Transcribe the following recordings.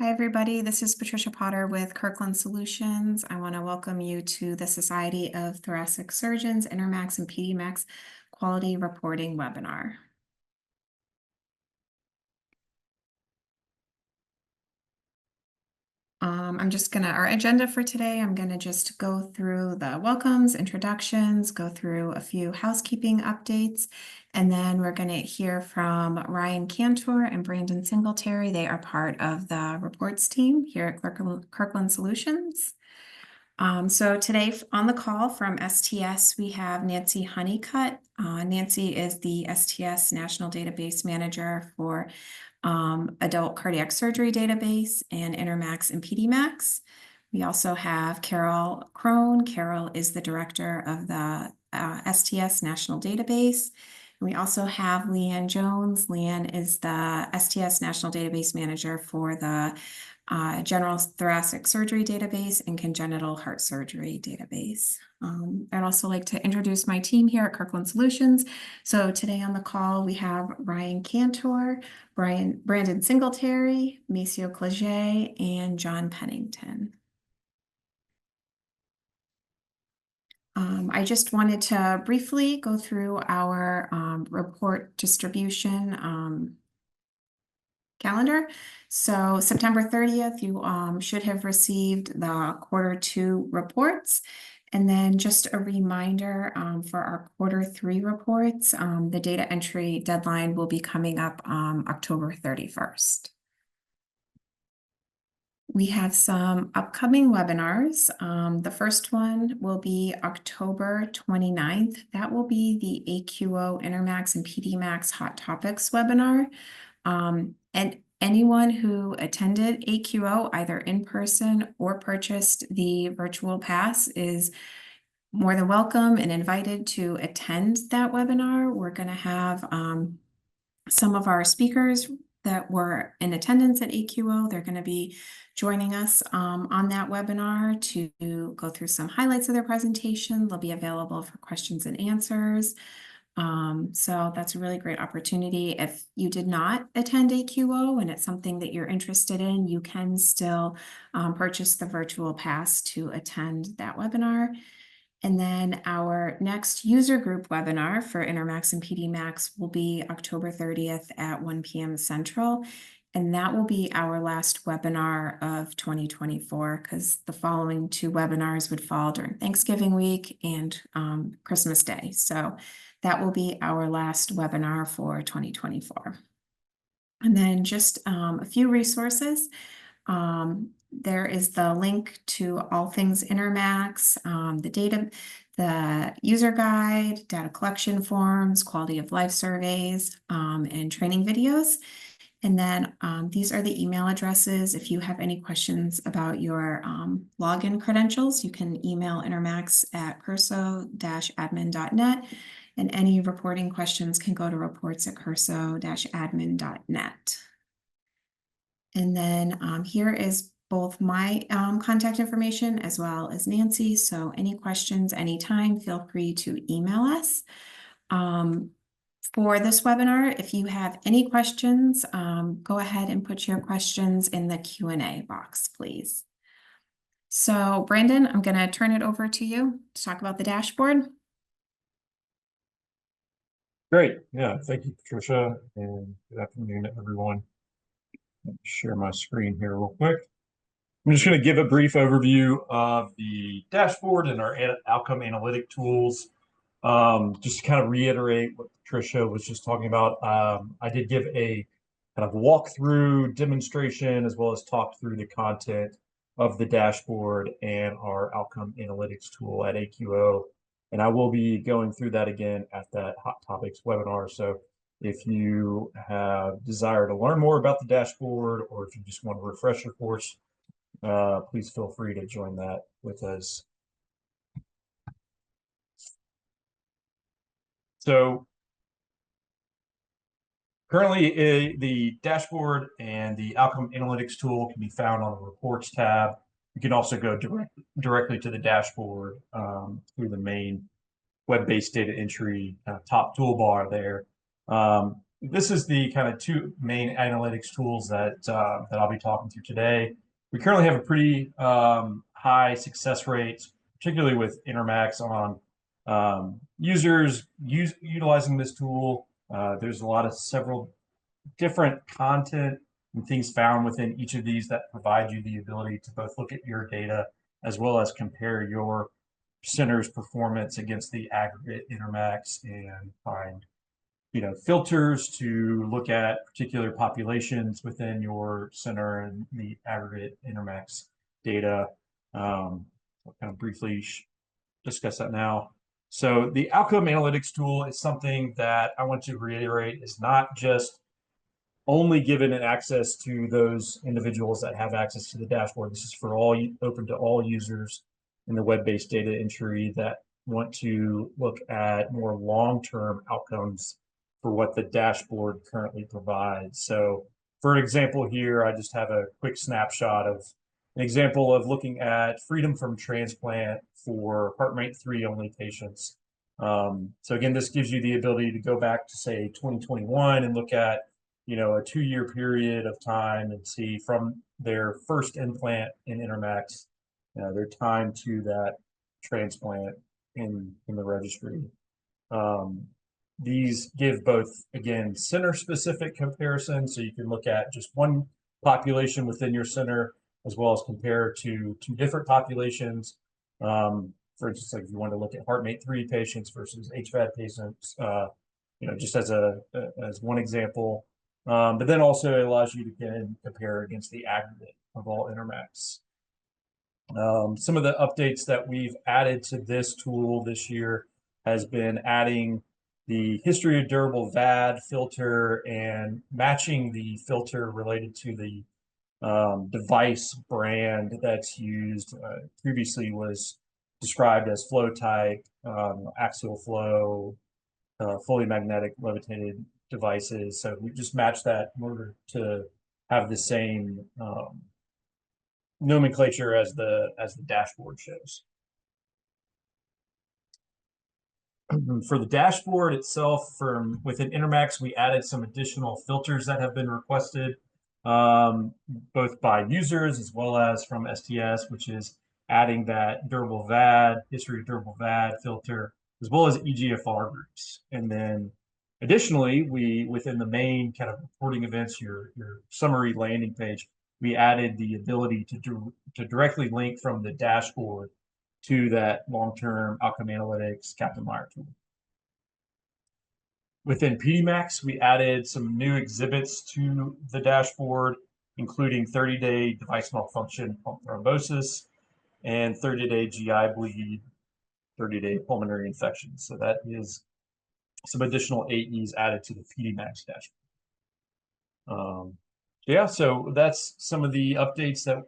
Hi, everybody. This is Patricia Potter with Kirkland Solutions. I want to welcome you to the Society of Thoracic Surgeons, Intermacs and Pedimacs Quality Reporting webinar. Our agenda for today, I'm going to just go through the welcomes, introductions, go through a few housekeeping updates, and then we're going to hear from Ryan Cantor and Brandon Singletary. They are part of the reports team here at Kirkland Solutions. So today on the call from STS, we have Nancy Honeycutt. Nancy is the STS National Database Manager for Adult Cardiac Surgery Database and Intermacs and Pedimacs. We also have Carol Crone. Carol is the director of the STS National Database. And we also have Leanne Jones. Leanne is the STS National Database Manager for the General Thoracic Surgery Database and Congenital Heart Surgery Database. I'd also like to introduce my team here at Kirkland Solutions. So today on the call, we have Ryan Cantor, Brandon Singletary, Maceo Cleget, and John Pennington. I just wanted to briefly go through our report distribution calendar. So September 30th, you should have received the Q2 reports. And then just a reminder for our Q3 reports, the data entry deadline will be coming up October 31st. We have some upcoming webinars. The first one will be October 29th. That will be the AQO Intermacs and Pedimacs Hot Topics webinar. And anyone who attended AQO either in person or purchased the virtual pass is more than welcome and invited to attend that webinar. We're going to have some of our speakers that were in attendance at AQO. They're going to be joining us on that webinar to go through some highlights of their presentation. They'll be available for questions and answers. So that's a really great opportunity. If you did not attend AQO and it's something that you're interested in, you can still purchase the virtual pass to attend that webinar. And then our next user group webinar for Intermacs and Pedimacs will be October 30th at 1 p.m. Central. And that will be our last webinar of 2024 because the following two webinars would fall during Thanksgiving week and Christmas Day. So that will be our last webinar for 2024. And then just a few resources. There is the link to all things Intermacs, the user guide, data collection forms, quality of life surveys, and training videos. And then these are the email addresses. If you have any questions about your login credentials, you can email intermacs@curso-admin.net. And any reporting questions can go to reports@curso-admin.net. And then here is both my contact information as well as Nancy. So any questions anytime, feel free to email us. For this webinar, if you have any questions, go ahead and put your questions in the Q&A box, please. So Brandon, I'm going to turn it over to you to talk about the dashboard. Great. Yeah, thank you, Patricia, and good afternoon, everyone. Let me share my screen here real quick. I'm just going to give a brief overview of the dashboard and our outcome analytic tools. Just to kind of reiterate what Patricia was just talking about, I did give a kind of walkthrough demonstration as well as talk through the content of the dashboard and our outcome analytics tool at AQO. And I will be going through that again at that Hot Topics webinar. So if you have desire to learn more about the dashboard, or if you just want a refresher course, please feel free to join that with us. So currently, the dashboard and the outcome analytics tool can be found on the reports tab. You can also go directly to the dashboard through the main web-based data entry top toolbar there. this is the kind of two main analytics tools that I'll be talking to today. We currently have a pretty high success rate, particularly with Intermacs on users utilizing this tool. There's a lot of several different content and things found within each of these that provide you the ability to both look at your data as well as compare your center's performance against the aggregate Intermacs and find filters to look at particular populations within your center and the aggregate Intermacs data. I'll kind of briefly discuss that now. So the outcome analytics tool is something that I want to reiterate is not just only given access to those individuals that have access to the dashboard. This is for all open to all users in the web-based data entry that want to look at more long-term outcomes for what the dashboard currently provides. So for example, here, I just have a quick snapshot of an example of looking at freedom from transplant for HeartMate 3 only patients. So again, this gives you the ability to go back to say 2021 and look at a 2-year period of time and see from their first implant in Intermacs, their time to that transplant in the registry. These give both, again, center-specific comparisons, so you can look at just one population within your center, as well as compare to two different populations. For instance, like if you want to look at HeartMate 3 patients versus HVAD patients, just as one example. But then also it allows you to again compare against the aggregate of all Intermacs. Some of the updates that we've added to this tool this year has been adding the history of durable VAD filter and matching the filter related to the device brand that's used. Previously was described as flow type, axial flow, fully magnetic levitated devices. So we just matched that in order to have the same nomenclature as the dashboard shows. For the dashboard itself, from within Intermacs, we added some additional filters that have been requested, both by users as well as from STS, which is adding that durable VAD, history of durable VAD filter, as well as EGFR groups. And then additionally, within the main kind of reporting events, your summary landing page, we added the ability to directly link from the dashboard to that long-term outcome analytics Kaplan-Meier tool. Within Pedimacs, we added some new exhibits to the dashboard, including 30-day device malfunction pump thrombosis and 30-day GI bleed, 30-day pulmonary infection. So that is some additional AEs added to the Pedimacs dashboard. Yeah, so that's some of the updates that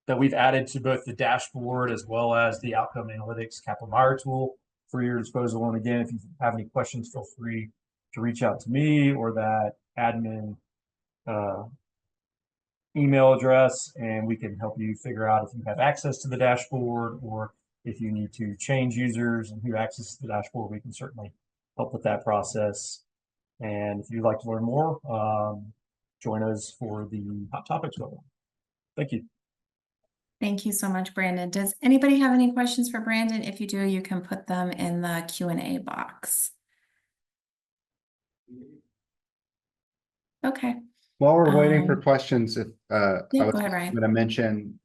that we've added to both the dashboard as well as the outcome analytics Kaplan-Meier tool for your disposal. And again, if you have any questions, feel free to reach out to me or that admin email address, and we can help you figure out if you have access to the dashboard or if you need to change users and who accesses the dashboard. We can certainly help with that process. And if you'd like to learn more, join us for the Hot Topics webinar. Thank you. Thank you so much, Brandon. Does anybody have any questions for Brandon? If you do, you can put them in the Q&A box. Okay. While we're waiting for questions, if Yeah, I was go ahead, Ryan. going to mention,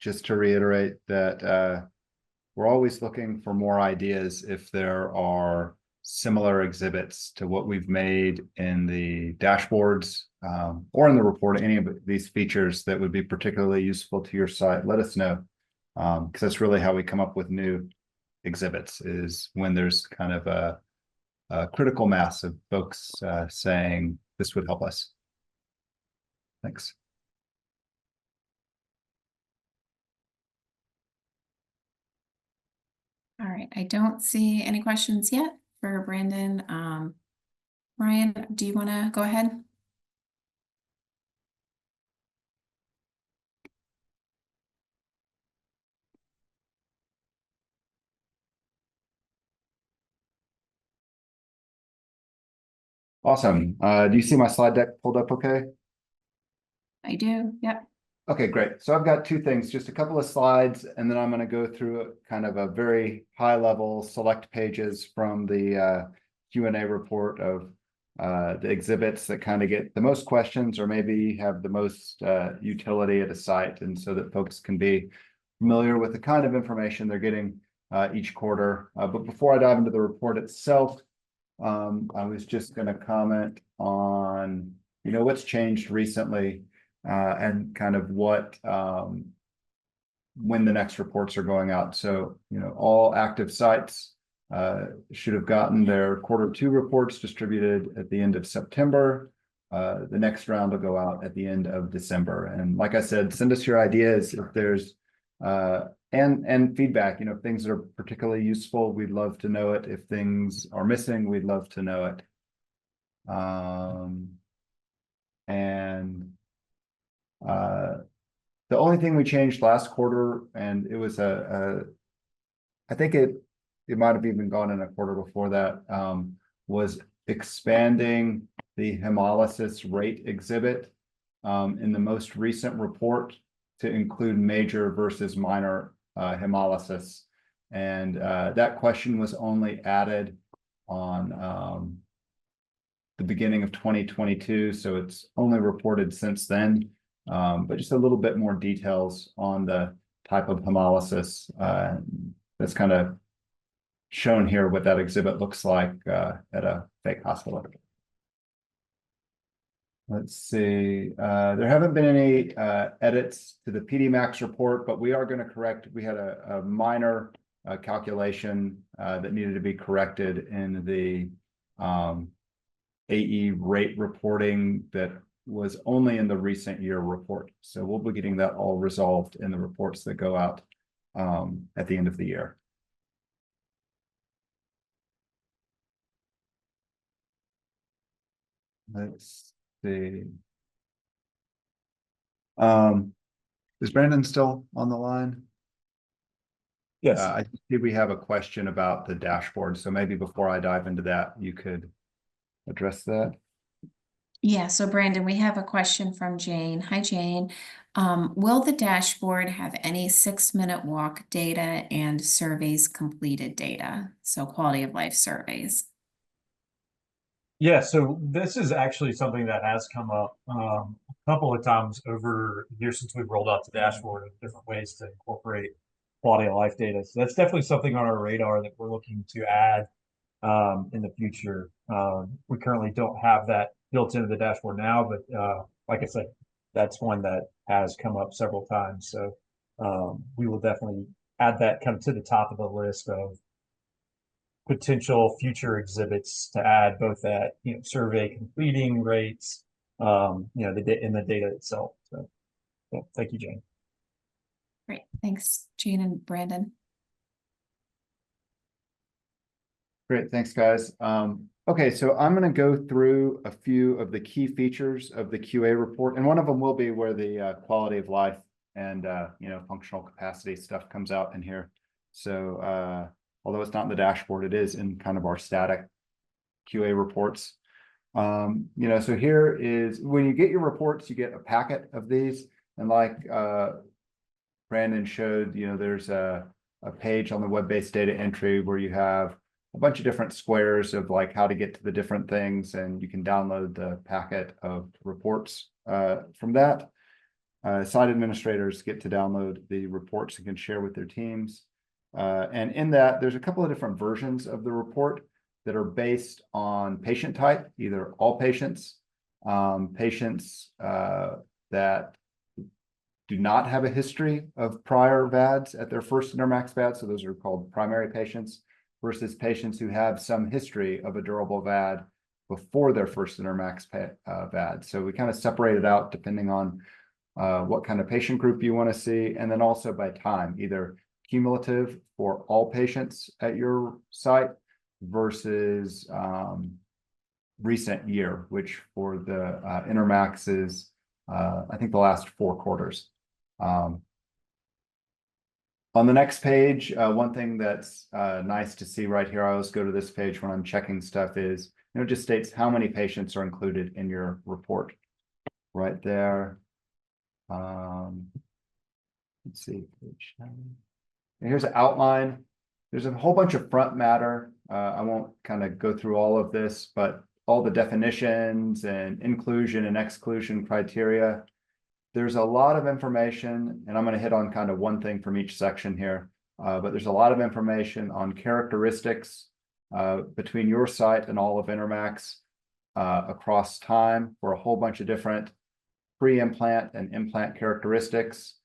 just to reiterate that we're always looking for more ideas if there are similar exhibits to what we've made in the dashboards or in the report, any of these features that would be particularly useful to your site, let us know. Because that's really how we come up with new exhibits, is when there's kind of a critical mass of folks saying this would help us. Thanks. All right, I don't see any questions yet for Brandon. Ryan, do you want to go ahead? Awesome. Do you see my slide deck pulled up okay? I do, yep. Okay, great. So I've got two things, just a couple of slides, and then I'm going to go through kind of a very high level select pages from the Q&A report of the exhibits that kind of get the most questions or maybe have the most utility at a site, and so that folks can be familiar with the kind of information they're getting each quarter. But before I dive into the report itself, I was just going to comment on, what's changed recently and kind of what when the next reports are going out. So, all active sites should have gotten their quarter 2 reports distributed at the end of September. The next round will go out at the end of December. And like I said, send us your ideas if there's and feedback, if things are particularly useful, we'd love to know it. If things are missing, we'd love to know it. The only thing we changed last quarter, and it was I think it might have even gone in a quarter before that, was expanding the hemolysis rate exhibit in the most recent report to include major versus minor hemolysis. And that question was only added on the beginning of 2022, so it's only reported since then. But just a little bit more details on the type of hemolysis that's kind of shown here, what that exhibit looks like at a fake hospital. Let's see, there haven't been any edits to the Pedimacs report, but we are going to correct. We had a minor calculation that needed to be corrected in the AE rate reporting that was only in the recent year report. So we'll be getting that all resolved in the reports that go out at the end of the year. Let's see. Is Brandon still on the line? Yes. I think we have a question about the dashboard. So maybe before I dive into that, you could address that. Yeah, so Brandon, we have a question from Jane. Hi, Jane. Will the dashboard have any 6-minute walk data and surveys completed data? So quality of life surveys. Yeah, so this is actually something that has come up a couple of times over the years since we've rolled out the dashboard of different ways to incorporate quality of life data. So that's definitely something on our radar that we're looking to add in the future. We currently don't have that built into the dashboard now, but like I said, that's one that has come up several times. So we will definitely add that kind of to the top of the list of potential future exhibits to add both that survey completing rates, the data itself. So yeah, thank you, Jane. Great, thanks, Jane and Brandon. Great, thanks, guys. Okay, so I'm going to go through a few of the key features of the QA report, and one of them will be where the quality of life and functional capacity stuff comes out in here. So although it's not in the dashboard, it is in kind of our static QA reports. So here is when you get your reports, you get a packet of these, and like Brandon showed, there's a page on the web-based data entry where you have a bunch of different squares of like how to get to the different things, and you can download the packet of reports from that. Site administrators get to download the reports and can share with their teams. And in that, there's a couple of different versions of the report that are based on patient type, either all patients, patients that do not have a history of prior VADs at their first Intermacs VAD, so those are called primary patients, versus patients who have some history of a durable VAD before their first Intermacs VAD. So we kind of separate it out depending on what kind of patient group you want to see, and then also by time, either cumulative for all patients at your site versus recent year, which for the Intermacs is, I think, the last 4 quarters. On the next page, one thing that's nice to see right here, I always go to this page when I'm checking stuff, is And it just states how many patients are included in your report right there. Let's see, page 9. And here's an outline. There's a whole bunch of front matter. I won't kind of go through all of this, but all the definitions and inclusion and exclusion criteria. There's a lot of information, and I'm going to hit on kind of one thing from each section here. But there's a lot of information on characteristics between your site and all of Intermacs across time for a whole bunch of different pre-implant and implant characteristics.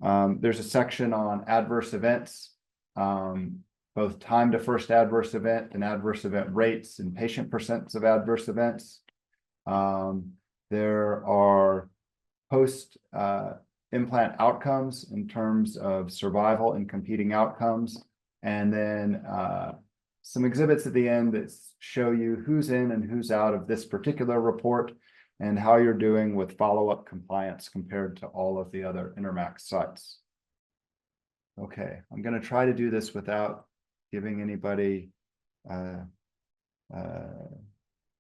There's a section on adverse events, both time to first adverse event and adverse event rates and patient percents of adverse events. There are post implant outcomes in terms of survival and competing outcomes. And then some exhibits at the end that show you who's in and who's out of this particular report and how you're doing with follow-up compliance compared to all of the other Intermacs sites. Okay, I'm going to try to do this without giving anybody a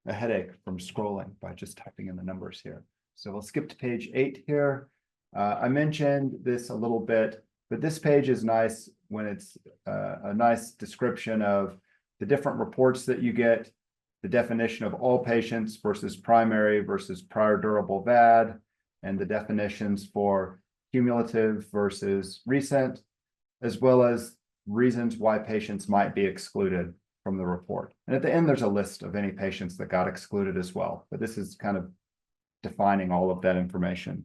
headache from scrolling by just typing in the numbers here. So we'll skip to page 8 here. I mentioned this a little bit, but this page is nice when it's a nice description of the different reports that you get, the definition of all patients versus primary versus prior durable VAD, and the definitions for cumulative versus recent, as well as reasons why patients might be excluded from the report. And at the end, there's a list of any patients that got excluded as well, but this is kind of defining all of that information.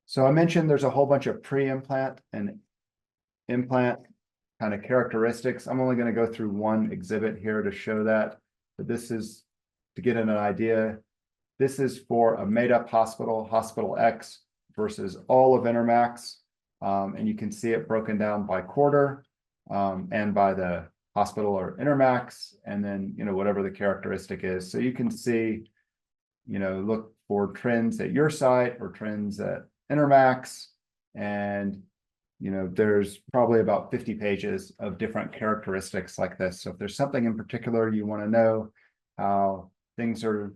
So I mentioned there's a whole bunch of pre-implant and implant kind of characteristics. I'm only going to go through one exhibit here to show that, but this is to get an idea. This is for a made-up hospital, Hospital X, versus all of Intermacs. And you can see it broken down by quarter and by the hospital or Intermacs, and then, you know, whatever the characteristic is. So you can see, you know, look for trends at your site or trends at Intermacs, and you know, there's probably about 50 pages of different characteristics like this. So if there's something in particular you want to know how things are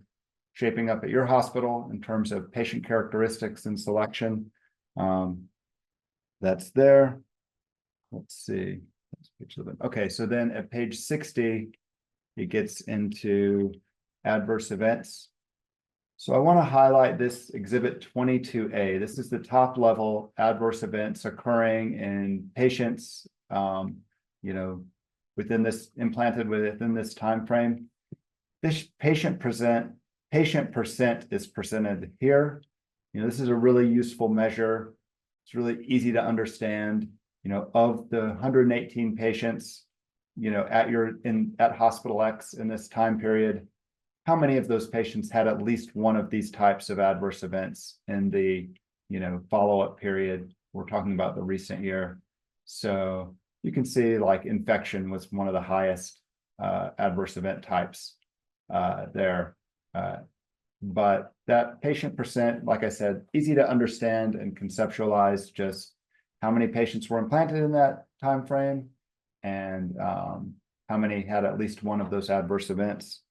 shaping up at your hospital in terms of patient characteristics and selection, that's there. Let's see. Okay, so then at page 60, it gets into adverse events. So I want to highlight this exhibit 22A. This is the top level adverse events occurring in patients, you know, within this implanted within this time frame. This patient percent is presented here. You know, this is a really useful measure. It's really easy to understand. You know, of the 118 patients, you know, at Hospital X in this time period, how many of those patients had at least one of these types of adverse events in the, you know, follow-up period? We're talking about the recent year. So you can see like infection was one of the highest adverse event types there. But that patient percent, like I said, easy to understand and conceptualize just how many patients were implanted in that time frame and how many had at least one of those adverse events.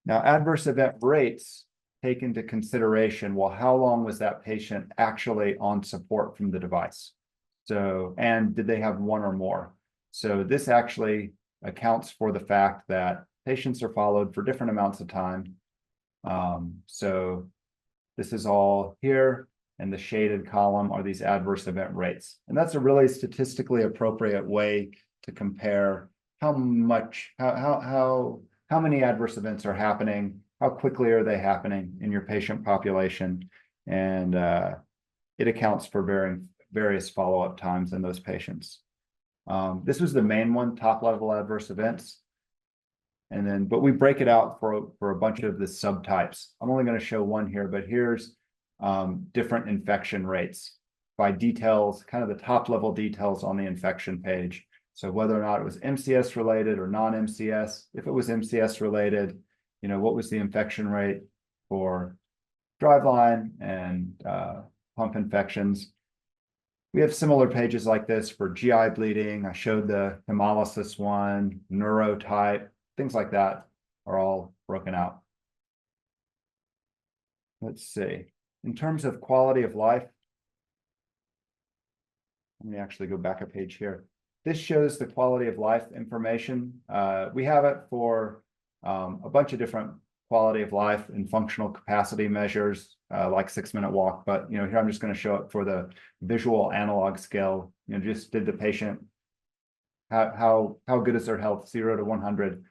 Now, adverse event rates take into consideration, well, how long was that patient actually on support from the device? So, and did they have one or more? So this actually accounts for the fact that patients are followed for different amounts of time. So this is all here, and the shaded column are these adverse event rates. And that's a really statistically appropriate way to compare how many adverse events are happening, how quickly are they happening in your patient population, and it accounts for various follow-up times in those patients. This was the main one, top-level adverse events. And then, but we break it out for a bunch of the subtypes. I'm only going to show one here, but here's different infection rates by details, kind of the top-level details on the infection page. So whether or not it was MCS related or non-MCS, if it was MCS related, you know, what was the infection rate for driveline and pump infections? We have similar pages like this for GI bleeding. I showed the hemolysis one, neurotype, things like that are all broken out. Let's see. In terms of quality of life, let me actually go back a page here. This shows the quality of life information. We have it for a bunch of different quality of life and functional capacity measures, like 6-minute walk. But here I'm just going to show it for the visual analog scale. Just did the patient, how good is their health, 0 to 100,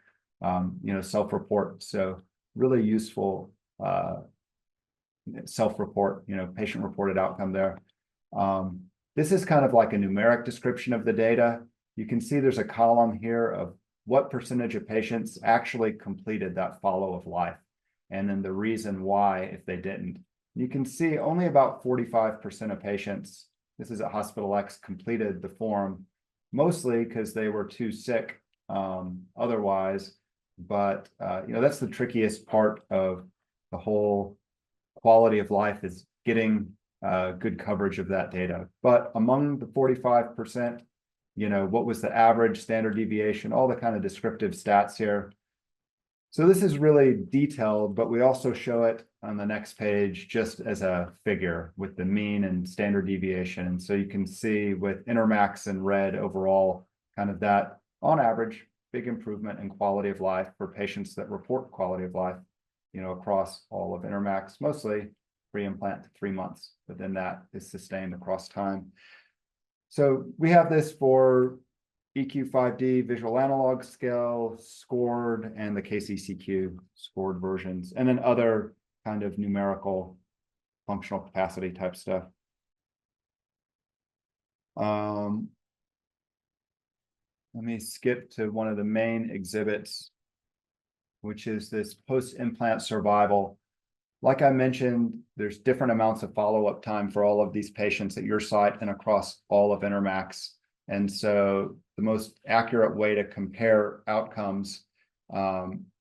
self-report. So really useful self-report, patient-reported outcome there. This is kind of like a numeric description of the data. You can see there's a column here of what percentage of patients actually completed that follow of life, and then the reason why if they didn't. You can see only about 45% of patients, this is at Hospital X, completed the form, mostly because they were too sick otherwise. But that's the trickiest part of the whole quality of life, is getting good coverage of that data. But among the 45%, what was the average, standard deviation, all the kind of descriptive stats here. So this is really detailed, but we also show it on the next page just as a figure with the mean and standard deviation. And so you can see with Intermacs in red overall, kind of that on average, big improvement in quality of life for patients that report quality of life, across all of Intermacs, mostly pre-implant to 3 months, but then that is sustained across time. So we have this for EQ5D visual analog scale scored and the KCCQ scored versions, and then other kind of numerical functional capacity type stuff. Let me skip to one of the main exhibits, which is this post-implant survival. Like I mentioned, there's different amounts of follow-up time for all of these patients at your site and across all of Intermacs. And so the most accurate way to compare outcomes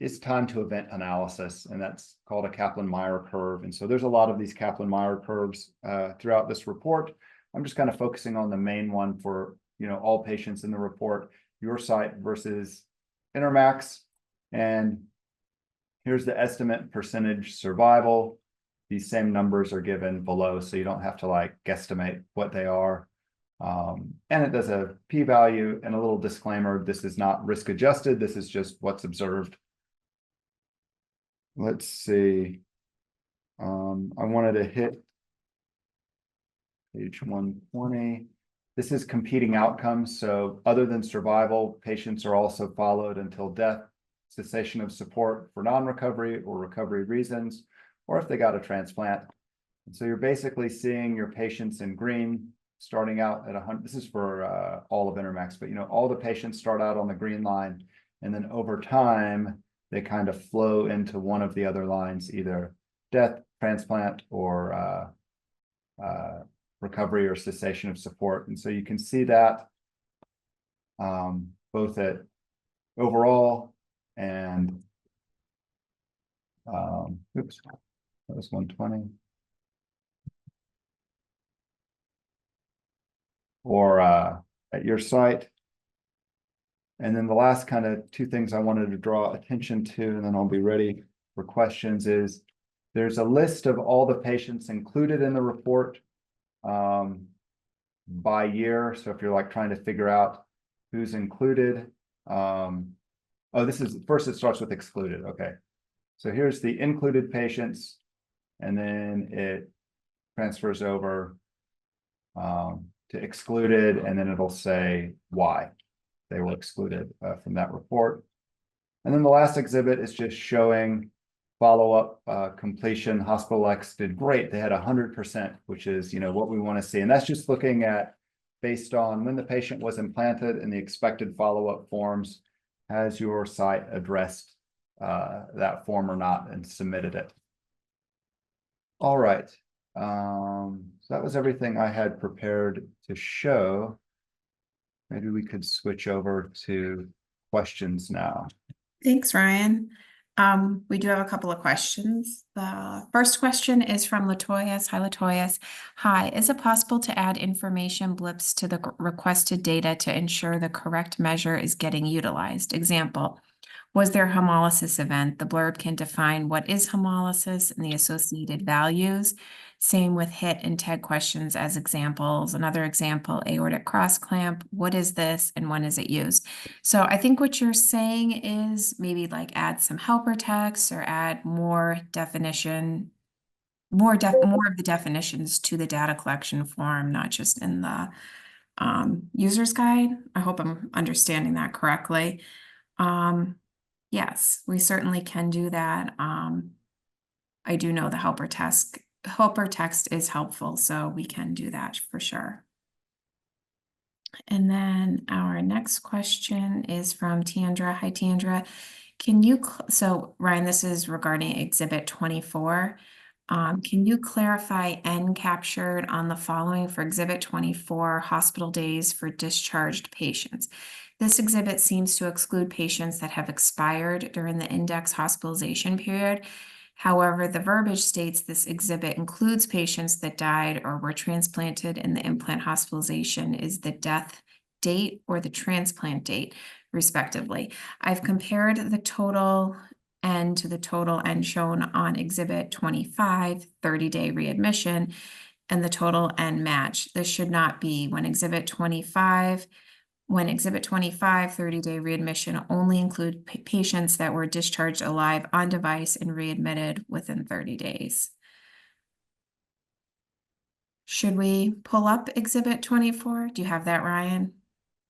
is time to event analysis, and that's called a Kaplan-Meier curve. And so there's a lot of these Kaplan-Meier curves throughout this report. I'm just kind of focusing on the main one for all patients in the report, your site versus Intermacs. And here's the estimate percentage survival. These same numbers are given below, so you don't have to guesstimate what they are. And it does a p-value and a little disclaimer. This is not risk adjusted. This is just what's observed. Let's see. I wanted to hit page 120. This is competing outcomes. So other than survival, patients are also followed until death, cessation of support for non-recovery or recovery reasons, or if they got a transplant. And so you're basically seeing your patients in green starting out at 100. This is for all of Intermacs, but all the patients start out on the green line, and then over time they kind of flow into one of the other lines, either death, transplant, or recovery or cessation of support. And so you can see that both at overall and oops, that was 120. Or at your site. And then the last kind of two things I wanted to draw attention to, and then I'll be ready for questions, is there's a list of all the patients included in the report by year. So if you're trying to figure out who's included, this is first, it starts with excluded. Okay. So here's the included patients, and then it transfers over to excluded, and then it'll say why they were excluded from that report. And then the last exhibit is just showing follow-up completion. Hospital X did great. They had 100%, which is what we want to see. And that's just looking at based on when the patient was implanted and the expected follow-up forms. Has your site addressed that form or not and submitted it? All right. So that was everything I had prepared to show. Maybe we could switch over to questions now. Thanks, Ryan. We do have a couple of questions. The first question is from Latoyas. Hi, Latoyas. Hi, is it possible to add information blips to the requested data to ensure the correct measure is getting utilized? Example, was there hemolysis event? The blurb can define what is hemolysis and the associated values. Same with HIT and TEG questions as examples. Another example, aortic cross clamp. What is this and when is it used? So I think what you're saying is maybe like add some helper text or add more definition, more of the definitions to the data collection form, not just in the user's guide. I hope I'm understanding that correctly. Yes, we certainly can do that. I do know the helper text is helpful, so we can do that for sure. And then our next question is from Tiandra. Hi, Tiandra. Can you, so Ryan, this is regarding Exhibit 24. Can you clarify N captured on the following for Exhibit 24, hospital days for discharged patients? This exhibit seems to exclude patients that have expired during the index hospitalization period. However, the verbiage states this exhibit includes patients that died or were transplanted, and the implant hospitalization is the death date or the transplant date, respectively. I've compared the total N to the total N shown on Exhibit 25, 30-day readmission, and the total N match. This should not be when Exhibit 25, 30-day readmission only include patients that were discharged alive on device and readmitted within 30 days. Should we pull up Exhibit 24? Do you have that, Ryan?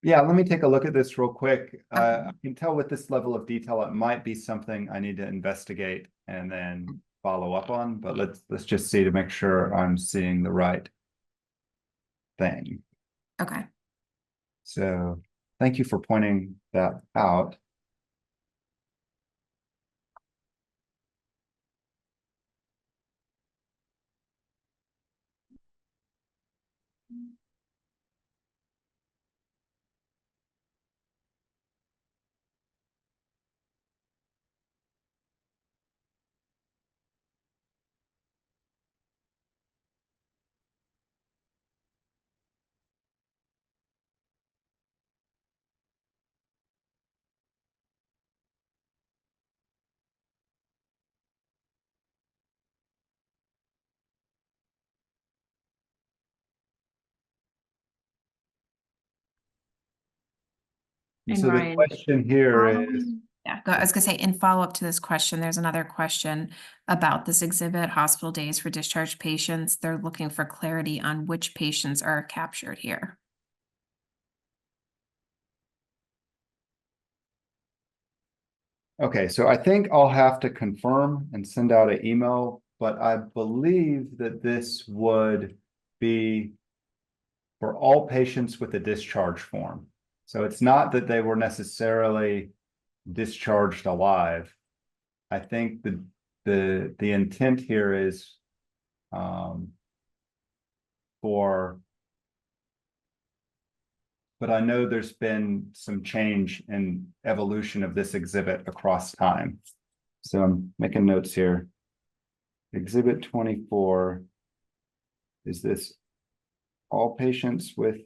Yeah, let me take a look at this real quick. Okay. I can tell with this level of detail, it might be something I need to investigate and then follow up on, but let's just see to make sure I'm seeing the right thing. Okay. So thank you for pointing that out. And So the Ryan, question here is, yeah, I was gonna say, in follow-up to this question, there's another question about this exhibit, hospital days for discharged patients. They're looking for clarity on which patients are captured here. okay, so I think I'll have to confirm and send out an email, but I believe that this would be for all patients with a discharge form. So it's not that they were necessarily discharged alive. I think the intent here is but I know there's been some change in evolution of this exhibit across time. So I'm making notes here. Exhibit 24, is this all patients with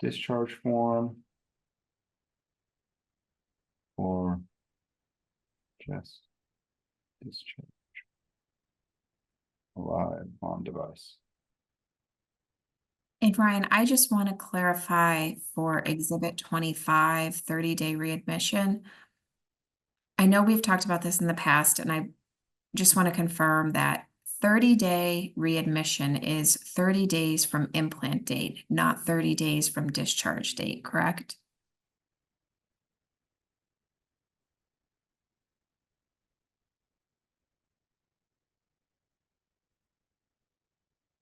discharge form or just discharge alive on device? And Ryan, I just want to clarify for Exhibit 25, 30-day readmission. I know we've talked about this in the past, and I just want to confirm that 30-day readmission is 30 days from implant date, not 30 days from discharge date, correct?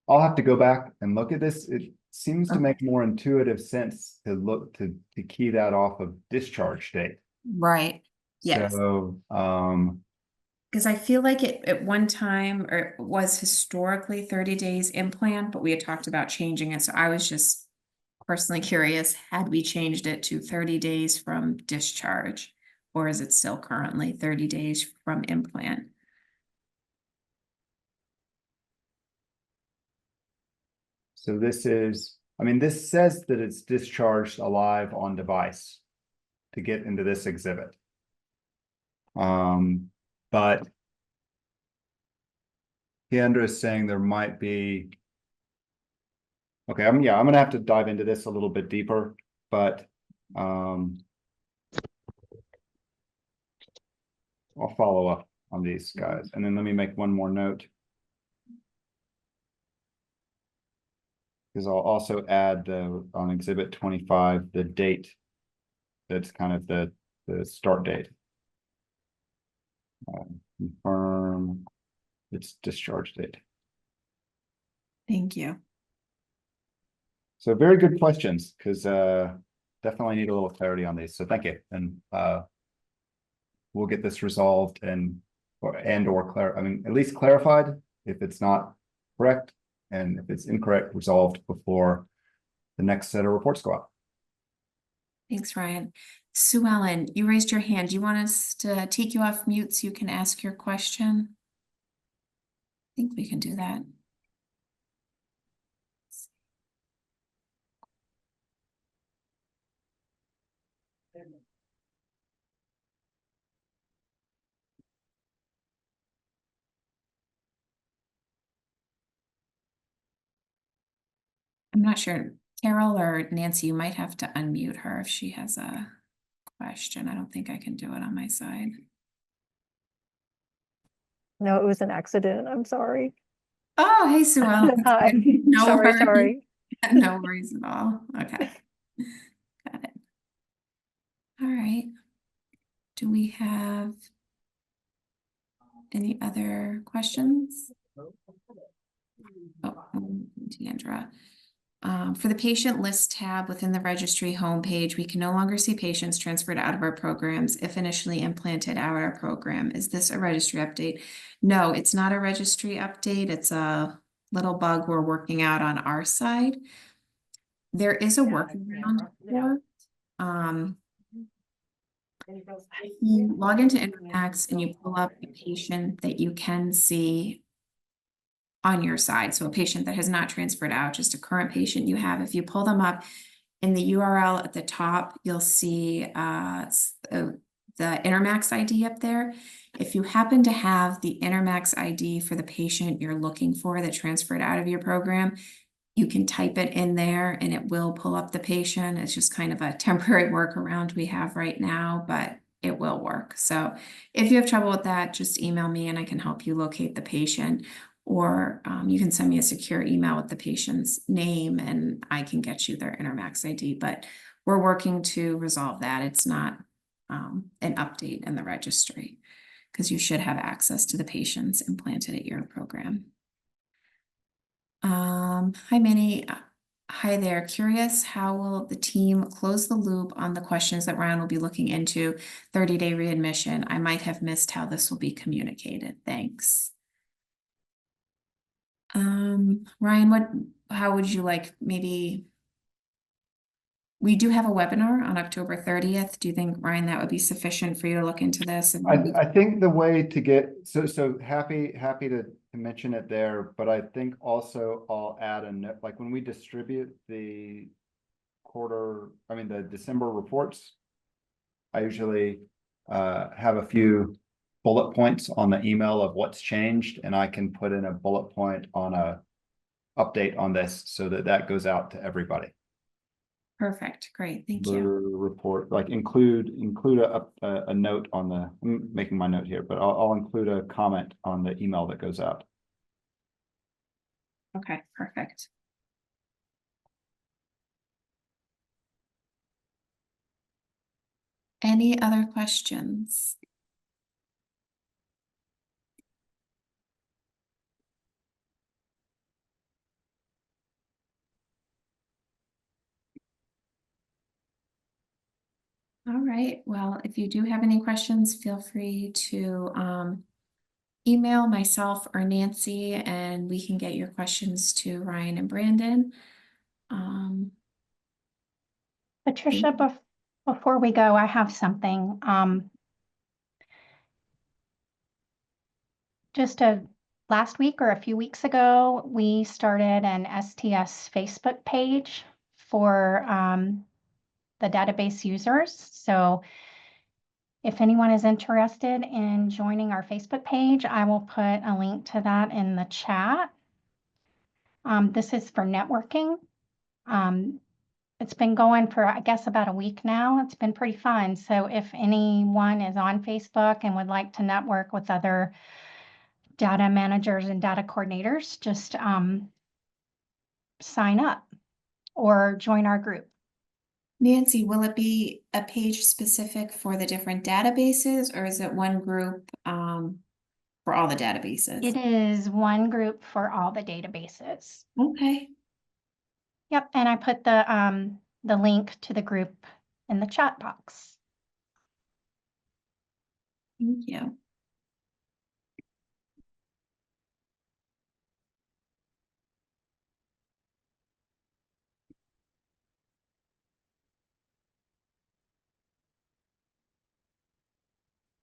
I'll have to go back and look at this. It seems to make more intuitive sense to look to key that off of discharge date. Right. Yes. So, because I feel like it at one time, or it was historically 30 days implant, but we had talked about changing it. So I was just personally curious, had we changed it to 30 days from discharge? or is it still currently 30 days from implant? So this is, I mean, this says that it's discharged alive on device to get into this exhibit. But Kendra is saying there might be. Okay, I'm gonna have to dive into this a little bit deeper, but I'll follow up on these guys, and then let me make one more note. Because I'll also add on exhibit 25, the date. That's kind of the start date. Confirm its discharge date. Thank you. So very good questions, because definitely need a little clarity on these. So thank you. And we'll get this resolved and or I mean, at least clarified if it's not correct, and if it's incorrect, resolved before the next set of reports go out. Thanks, Ryan. Sue Ellen, you raised your hand. Do you want us to take you off mute so you can ask your question? I think we can do that. I'm not sure. Carol or Nancy, you might have to unmute her if she has a question. I don't think I can do it on my side. No, it was an accident. I'm sorry. Oh, hey, Sue Ellen. Hi. No Sorry, worries. sorry. No worries at all. Okay. Got it. All right. Do we have any other questions? Oh, Deandra. For the patient list tab within the registry homepage, we can no longer see patients transferred out of our programs if initially implanted out of our program. Is this a registry update? No, it's not a registry update. It's a little bug we're working out on our side. There is a workaround for you log into Intermacs and you pull up a patient that you can see on your side. So a patient that has not transferred out, just a current patient you have. If you pull them up in the URL at the top, you'll see the Intermacs ID up there. If you happen to have the Intermacs ID for the patient you're looking for that transferred out of your program, you can type it in there and it will pull up the patient. It's just kind of a temporary workaround we have right now, but it will work. So if you have trouble with that, just email me and I can help you locate the patient. Or you can send me a secure email with the patient's name and I can get you their Intermacs ID. But we're working to resolve that. It's not an update in the registry because you should have access to the patients implanted at your program. Hi, Minnie. Hi there. Curious, how will the team close the loop on the questions that Ryan will be looking into 30-day readmission? I might have missed how this will be communicated. Thanks. Ryan, how would you like, maybe we do have a webinar on October 30th. Do you think, Ryan, that would be sufficient for you to look into this? I think the way to get so happy to mention it there, but I think also I'll add a note, like when we distribute the the December reports, I usually have a few bullet points on the email of what's changed, and I can put in a bullet point on a update on this so that goes out to everybody. Perfect. Great. Thank The you. report, like include a note on the, I'm making my note here, but I'll include a comment on the email that goes out. Okay, perfect. Any other questions? All right. Well, if you do have any questions, feel free to email myself or Nancy, and we can get your questions to Ryan and Brandon. Patricia, before we go, I have something. last week or a few weeks ago, we started an STS Facebook page for the database users. So if anyone is interested in joining our Facebook page, I will put a link to that in the chat. This is for networking. It's been going for, I guess, about a week now. It's been pretty fun. So if anyone is on Facebook and would like to network with other data managers and data coordinators, just sign up or join our group. Nancy, will it be a page specific for the different databases, or is it one group for all the databases? It is one group for all the databases. Okay. Yep, and I put the link to the group in the chat box. Thank you.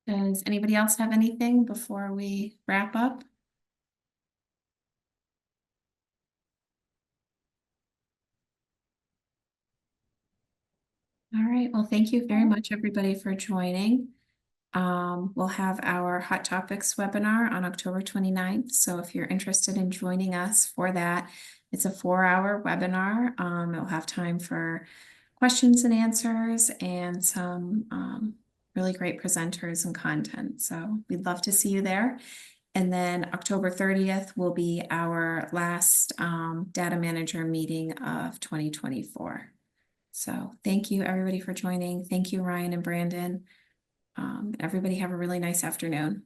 Does anybody else have anything before we wrap up? All right, well, thank you very much, everybody, for joining. We'll have our Hot Topics webinar on October 29th. So if you're interested in joining us for that, it's a 4-hour webinar. It'll have time for questions and answers and some really great presenters and content. So we'd love to see you there. And then October 30th will be our last data manager meeting of 2024. So thank you, everybody, for joining. Thank you, Ryan and Brandon. Everybody have a really nice afternoon.